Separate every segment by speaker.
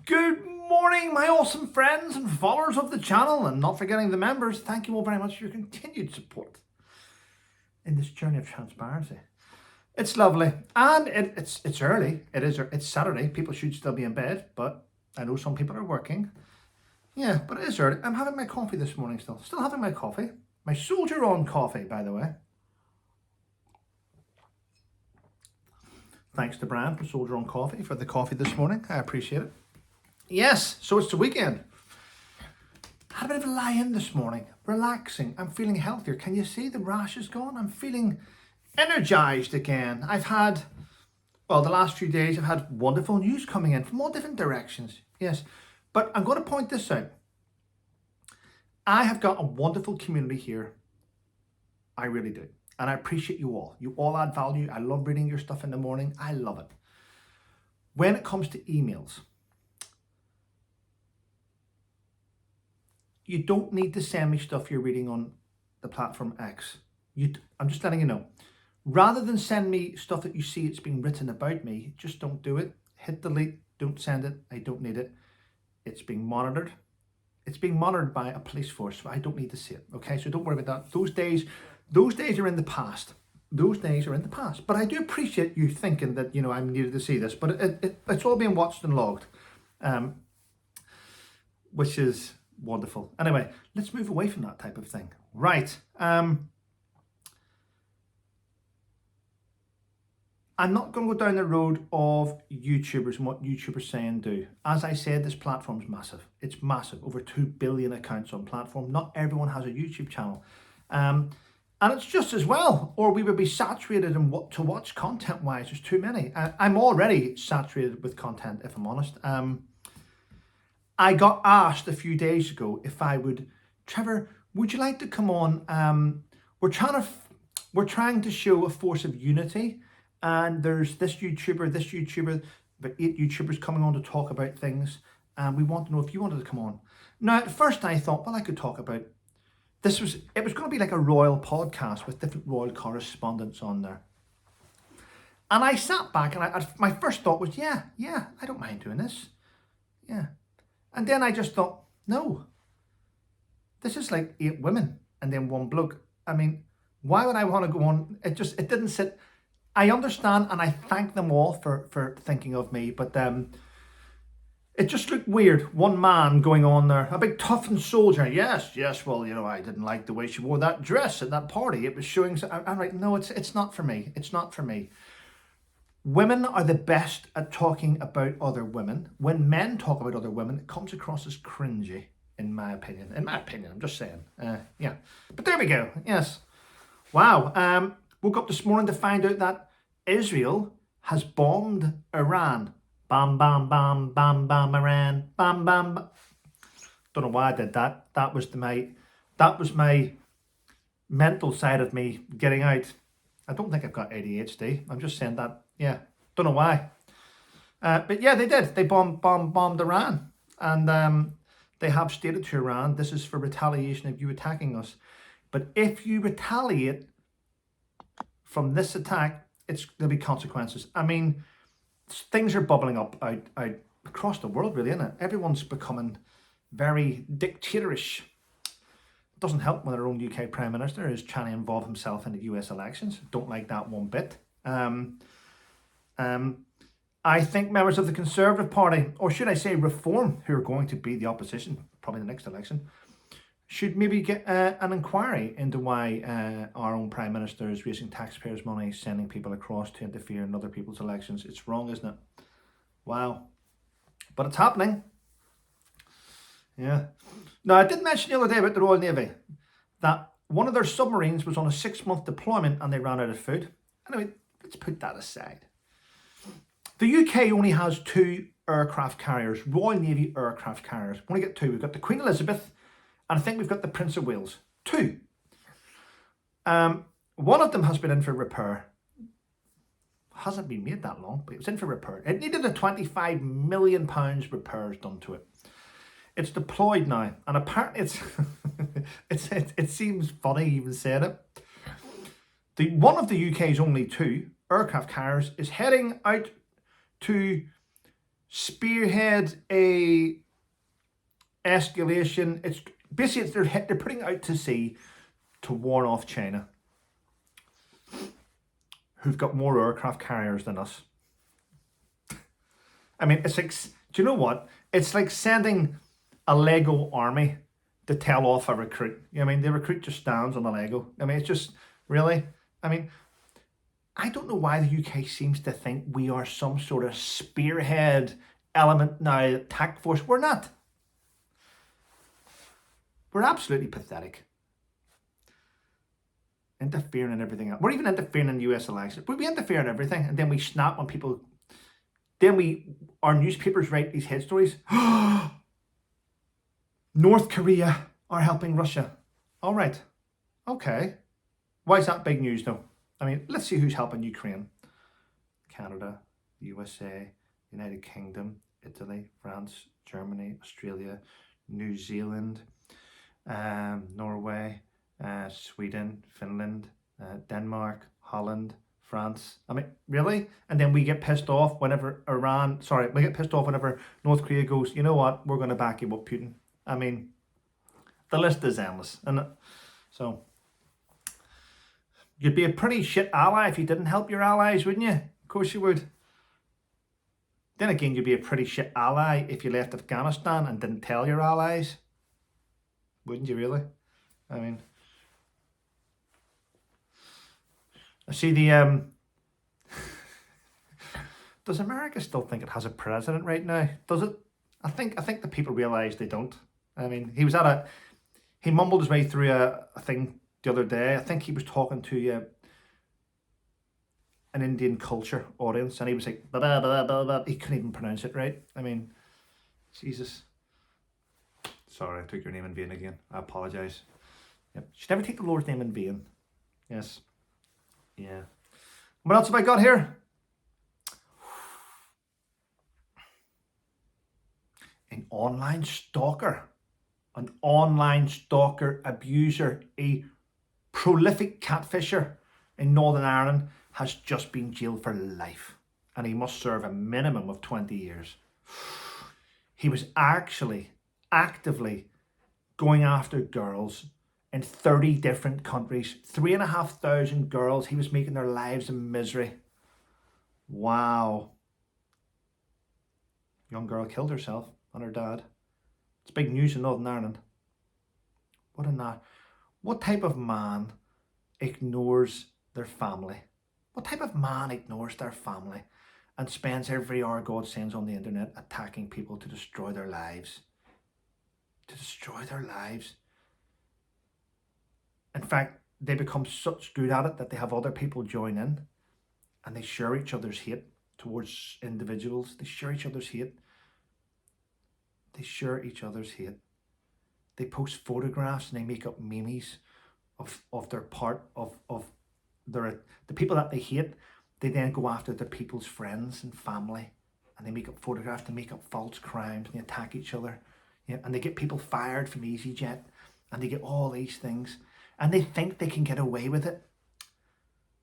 Speaker 1: Good morning, my awesome friends and followers of the channel, and not forgetting the members. Thank you all very much for your continued support in this journey of transparency. It's lovely, and it's early. It's Saturday. People should still be in bed, but I know some people are working. Yeah, but it is early. I'm having my coffee this morning still having my coffee. My Soldier On coffee, by the way. Thanks to Brian for Soldier On Coffee for the coffee this morning. I appreciate it. Yes, so it's the weekend. Had a bit of a lie-in this morning, relaxing. I'm feeling healthier. Can you see the rash is gone? I'm feeling energized again. The last few days I've had wonderful news coming in from all different directions. Yes, but I'm going to point this out. I have got a wonderful community here. I really do. And I appreciate you all. You all add value. I love reading your stuff in the morning. I love it. When it comes to emails, you don't need to send me stuff you're reading on the platform X. I'm just letting you know. Rather than send me stuff that you see it's being written about me, just don't do it. Hit delete, don't send it. I don't need it. It's being monitored. It's being monitored by a police force, so I don't need to see it. Okay, so don't worry about that. Those days are in the past. Those days are in the past. But I do appreciate you thinking that, I needed to see this. But it's all being watched and logged, which is wonderful. Anyway, let's move away from that type of thing. Right. I'm not going to go down the road of YouTubers and what YouTubers say and do. As I said, this platform's massive. It's massive. Over 2 billion accounts on platform. Not everyone has a YouTube channel. And it's just as well, or we would be saturated in what to watch content-wise. There's too many. I'm already saturated with content, if I'm honest. I got asked a few days ago if I would, Trevor, would you like to come on? We're trying to show a force of unity, and there's this YouTuber, about 8 YouTubers coming on to talk about things, and we want to know if you wanted to come on. Now, at first I thought, well, I could talk about, it was going to be like a royal podcast with different royal correspondents on there. And I sat back and my first thought was, yeah, I don't mind doing this. Yeah. And then I just thought, no, this is like 8 women and then 1 bloke. I mean, why would I want to go on? It didn't sit. I understand and I thank them all for thinking of me, but it just looked weird. One man going on there, a big toughened soldier. Yes, well, I didn't like the way she wore that dress at that party. It was showing. I'm like, no, it's not for me. It's not for me. Women are the best at talking about other women. When men talk about other women, it comes across as cringy, in my opinion. I'm just saying. Yeah. But there we go. Yes. Wow. Woke up this morning to find out that Israel has bombed Iran. Bam, bam, bam, bam, bam, Iran. Bam, bam, bam. Don't know why I did that. That was my mental side of me getting out. I don't think I've got ADHD. I'm just saying that. Yeah, don't know why. But yeah, they did. They bombed Iran. And they have stated to Iran, this is for retaliation of you attacking us. But if you retaliate from this attack, there'll be consequences. I mean, things are bubbling up out across the world, really, isn't it? Everyone's becoming very dictatorish. It doesn't help when our own UK Prime Minister is trying to involve himself in the US elections. Don't like that one bit. I think members of the Conservative Party, or should I say Reform, who are going to be the opposition, probably the next election, should maybe get an inquiry into why our own Prime Minister is wasting taxpayers' money, sending people across to interfere in other people's elections. It's wrong, isn't it? Wow. But it's happening. Yeah. Now, I did mention the other day about the Royal Navy that one of their submarines was on a 6-month deployment and they ran out of food. Anyway, let's put that aside. The UK only has 2 aircraft carriers, Royal Navy aircraft carriers. We only get 2. We've got the Queen Elizabeth and I think we've got the Prince of Wales. 2. One of them has been in for repair. Hasn't been made that long, but it was in for repair. It needed a £25 million repairs done to it. It's deployed now, and apparently it seems funny even saying it. One of the UK's only 2 aircraft carriers is heading out to spearhead a escalation. It's basically they're putting out to sea to warn off China, who've got more aircraft carriers than us. I mean, it's like, do you know what? It's like sending a Lego army to tell off a recruit. You know what I mean? The recruit just stands on the Lego. I mean, it's just, really? I mean, I don't know why the UK seems to think we are some sort of spearhead element now, attack force. We're not. We're absolutely pathetic. Interfering in everything else. We're even interfering in US elections. We interfere in everything, and then we snap on people. Then our newspapers write these head stories. North Korea are helping Russia. All right. Okay. Why is that big news though? I mean, let's see who's helping Ukraine. Canada, USA, United Kingdom, Italy, France, Germany, Australia, New Zealand, Norway, Sweden, Finland, Denmark, Holland, France. I mean, really? And then we get pissed off whenever we get pissed off whenever North Korea goes, you know what, we're going to back you up, Putin. I mean, the list is endless. And so, you'd be a pretty shit ally if you didn't help your allies, wouldn't you? Of course you would. Then again, you'd be a pretty shit ally if you left Afghanistan and didn't tell your allies. Wouldn't you really? I mean, I see the does America still think it has a president right now? Does it? I think the people realise they don't. I mean, he mumbled his way through a thing the other day. I think he was talking to an Indian culture audience, and he was like, blah, blah, blah, blah, blah. He couldn't even pronounce it right. I mean, Jesus. Sorry, I took your name in vain again. I apologise. Yep. You should never take the Lord's name in vain. Yes. Yeah. What else have I got here? An online stalker, abuser, a prolific catfisher in Northern Ireland has just been jailed for life, and he must serve a minimum of 20 years. He was actually actively going after girls in 30 different countries. 3,500 girls. He was making their lives a misery. Wow. Young girl killed herself and her dad. It's big news in Northern Ireland. What type of man ignores their family? What type of man ignores their family and spends every hour God sends on the internet attacking people to destroy their lives? To destroy their lives. In fact, they become such good at it that they have other people join in, and they share each other's hate towards individuals. They share each other's hate. They share each other's hate. They post photographs and they make up memes of their part of the people that they hate. They then go after their people's friends and family, and they make up photographs, they make up false crimes, and they attack each other. Yeah, and they get people fired from EasyJet, and they get all these things, and they think they can get away with it.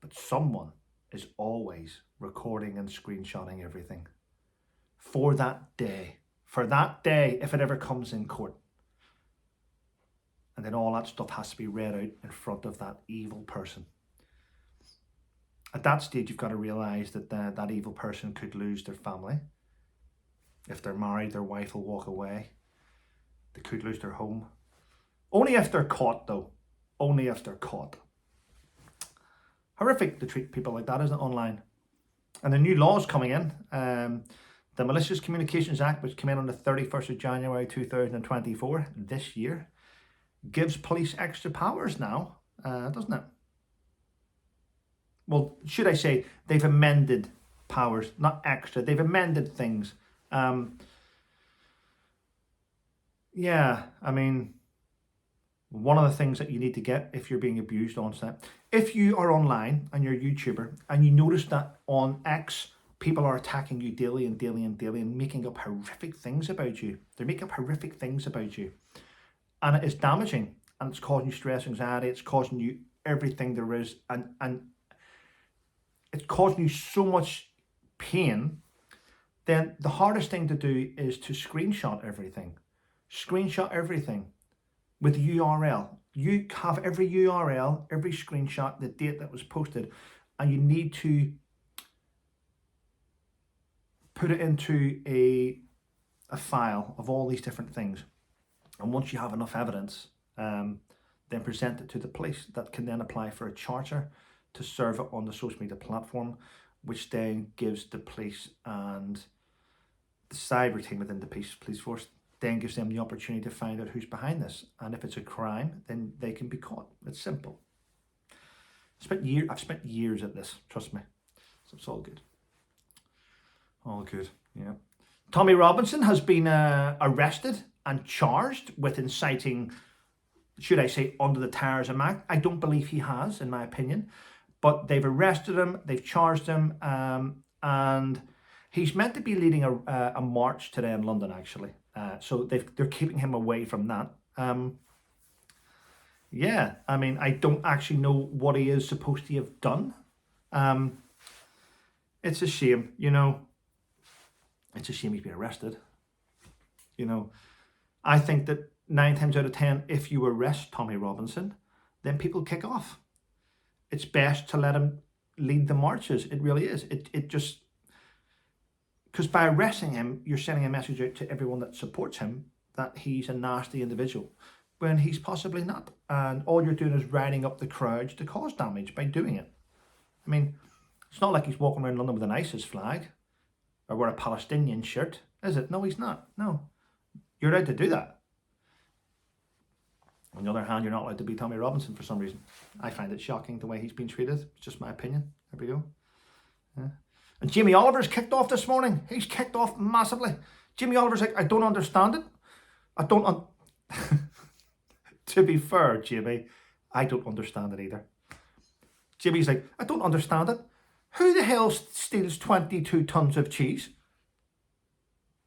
Speaker 1: But someone is always recording and screenshotting everything for that day, if it ever comes in court. And then all that stuff has to be read out in front of that evil person. At that stage, you've got to realise that that evil person could lose their family. If they're married, their wife will walk away. They could lose their home. Only if they're caught, though. Only if they're caught. Horrific to treat people like that, isn't it, online? And the new laws coming in. The Malicious Communications Act, which came in on the 31st of January 2024, this year, gives police extra powers now, doesn't it? Well, should I say they've amended powers, not extra. They've amended things. Yeah, I mean, one of the things that you need to get if you're being abused on set, if you are online and you're a YouTuber and you notice that on X, people are attacking you daily and daily and daily and making up horrific things about you. They make up horrific things about you. And it is damaging, and it's causing you stress, anxiety, it's causing you everything there is, and it's causing you so much pain then the hardest thing to do is to screenshot everything. Screenshot everything with the URL. You have every URL, every screenshot, the date that was posted, and you need to put it into a file of all these different things. And once you have enough evidence, then present it to the police that can then apply for a charter to serve it on the social media platform, which then gives the police and the cyber team within the police force then gives them the opportunity to find out who's behind this. And if it's a crime, then they can be caught. It's simple. I've spent years at this, trust me. So it's all good. All good, yeah. Tommy Robinson has been arrested and charged with inciting, should I say, under the Terrorism Act. I don't believe he has, in my opinion. But they've arrested him, they've charged him, and he's meant to be leading a march today in London, actually. So they're keeping him away from that. Yeah, I mean, I don't actually know what he is supposed to have done. It's a shame, you know. It's a shame he's been arrested. You know, I think that 9 times out of 10, if you arrest Tommy Robinson, then people kick off. It's best to let him lead the marches. It really is. It just, because by arresting him, you're sending a message out to everyone that supports him that he's a nasty individual, when he's possibly not. And all you're doing is riding up the crowds to cause damage by doing it. I mean, it's not like he's walking around London with an ISIS flag or wear a Palestinian shirt, is it? No, he's not. No. You're allowed to do that. On the other hand, you're not allowed to be Tommy Robinson for some reason. I find it shocking the way he's been treated. It's just my opinion. There we go. Yeah. And Jamie Oliver's kicked off this morning. He's kicked off massively. Jamie Oliver's like, I don't understand it. To be fair, Jamie, I don't understand it either. Jimmy's like, I don't understand it. Who the hell steals 22 tons of cheese?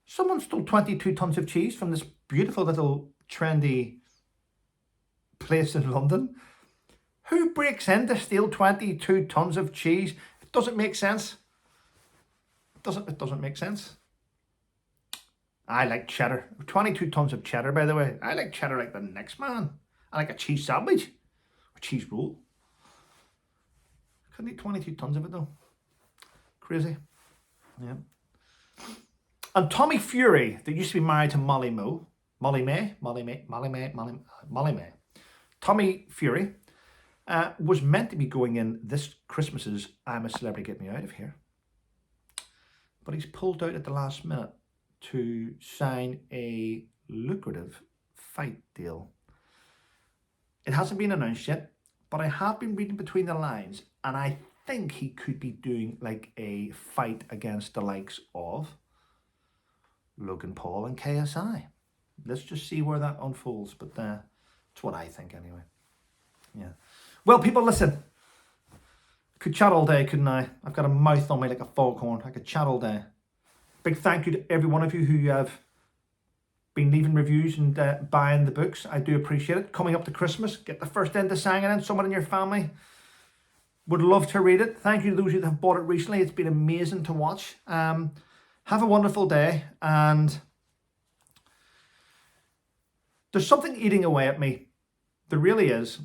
Speaker 1: Someone stole 22 tons of cheese from this beautiful little trendy place in London. Who breaks in to steal 22 tons of cheese? It doesn't make sense. It doesn't make sense. I like cheddar. 22 tons of cheddar, by the way. I like cheddar like the next man. I like a cheese sandwich. A cheese roll. Couldn't eat 22 tons of it though. Crazy. Yeah. And Tommy Fury, that used to be married to Molly May. Tommy Fury was meant to be going in this Christmas's I'm a Celebrity, Get Me Out of Here. But he's pulled out at the last minute to sign a lucrative fight deal. It hasn't been announced yet, but I have been reading between the lines, and I think he could be doing like a fight against the likes of Logan Paul and KSI. Let's just see where that unfolds, but it's what I think anyway. Yeah. Well, people, listen. Could chat all day, couldn't I? I've got a mouth on me like a foghorn. I could chat all day. Big thank you to every one of you who have been leaving reviews and buying the books. I do appreciate it. Coming up to Christmas, get the first end of signing in. Someone in your family would love to read it. Thank you to those who have bought it recently. It's been amazing to watch. Have a wonderful day. And there's something eating away at me. There really is.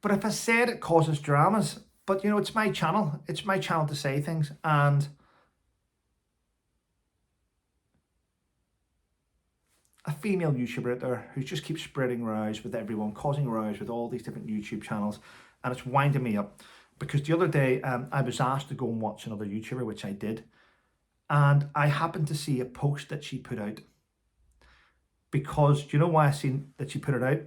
Speaker 1: But if I say it, it causes dramas. But, you know, it's my channel. It's my channel to say things. And a female YouTuber out there who just keeps spreading rows with everyone, causing rows with all these different YouTube channels. And it's winding me up. Because the other day, I was asked to go and watch another YouTuber, which I did. And I happened to see a post that she put out. Because, do you know why I seen that she put it out?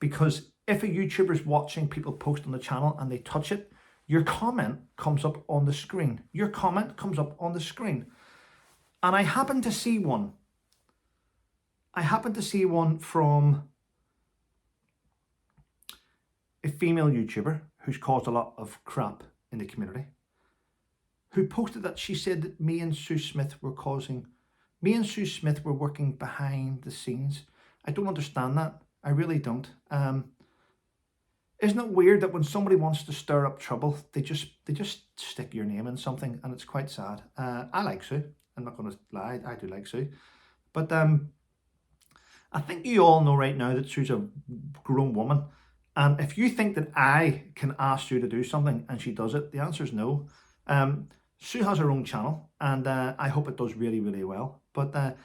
Speaker 1: Because if a YouTuber is watching people post on the channel and they touch it, your comment comes up on the screen. Your comment comes up on the screen. And I happened to see one. From a female YouTuber who's caused a lot of crap in the community, who posted that she said that me and Sue Smith were working behind the scenes. I don't understand that. I really don't. Isn't it weird that when somebody wants to stir up trouble, they just stick your name in something, and it's quite sad. I like Sue. I'm not going to lie, I do like Sue, but I think you all know right now that Sue's a grown woman, and if you think that I can ask Sue to do something and she does it, the answer is no. Um, Sue has her own channel, and I hope it does really, really well. But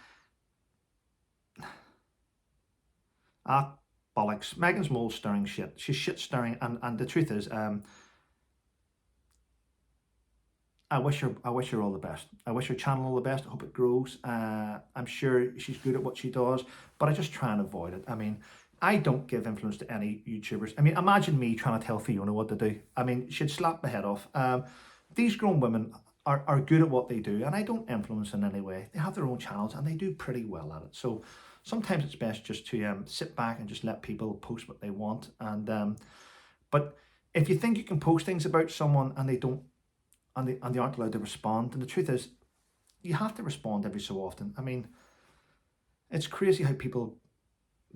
Speaker 1: ah, bollocks. Megan's Mole stirring shit. She's shit stirring, and the truth is, I wish her all the best. I wish her channel all the best. I hope it grows. I'm sure she's good at what she does, but I just try and avoid it. I mean, I don't give influence to any YouTubers. I mean, imagine me trying to tell Fiona what to do. I mean, she'd slap my head off. These grown women are good at what they do, and I don't influence in any way. They have their own channels, and they do pretty well at it. So sometimes it's best just to sit back and just let people post what they want. And but if you think you can post things about someone and they don't, and they aren't allowed to respond, and the truth is, you have to respond every so often. I mean, it's crazy how people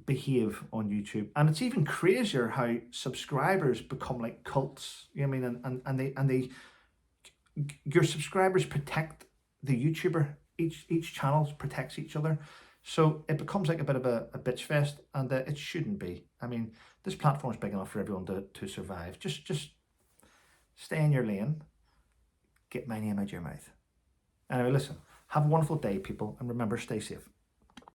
Speaker 1: behave on YouTube, and it's even crazier how subscribers become like cults. You know what I mean? And your subscribers protect the YouTuber. Each channel protects each other, so it becomes like a bit of a bitch fest, and it shouldn't be. I mean, this platform is big enough for everyone to survive. Just stay in your lane. Get my name out your mouth. Anyway, listen, have a wonderful day, people, and remember, stay safe.